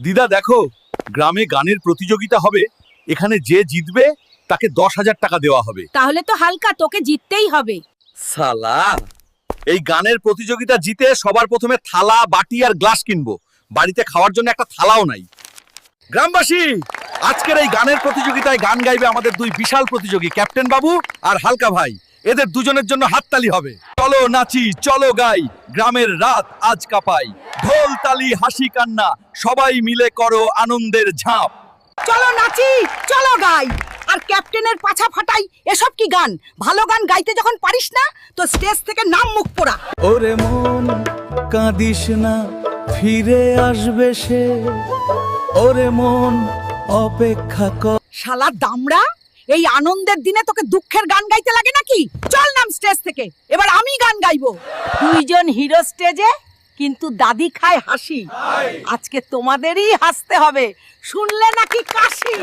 দিদা দেখো, গ্রামে গানের প্রতিযোগিতা হবে। এখানে যে জিতবে তাকে 10,000 টাকা দেওয়া হবে। তাহলে তো হালকা, তোকে জিততেই হবে। সালা, এই গানের প্রতিযোগিতা জিতে সবার প্রথমে থালা, বাটি আর গ্লাস কিনবো। বাড়িতে খাওয়ার জন্য একটা থালাও নাই। গ্রামবাসী, আজকের এই গানের প্রতিযোগিতায় গান গাইবে আমাদের দুই বিশাল প্রতিযোগী, ক্যাপ্টেন বাবু আর হালকা ভাই। এদের দুজনের জন্য হাততালি হবে। চলো নাচি, চলো গাই, গ্রামের রাত আজ কাঁপাই। ঢোল তালি হাসি কান্না, সবাই মিলে করো আনন্দের ঝাঁপ। চলো নাচি, চলো গাই, আর ক্যাপ্টেনের পাছা ফাটাই। এসব কি গান? ভালো গান গাইতে যখন পারিস না, তো স্টেজ থেকে নাম মুখ পোড়া। ওরে মন কাঁদিস না, ফিরে আসবে সে। ওরে মন অপেক্ষা কর। শালা দামড়া, এই আনন্দের দিনে তোকে দুঃখের গান গাইতে লাগে নাকি? চল নাম স্টেজ থেকে, এবার আমি গান গাইবো। দুইজন হিরো স্টেজে, কিন্তু দাদি খায় হাসি। আজকে তোমাদেরই হাসতে হবে, শুনলে নাকি কাশি।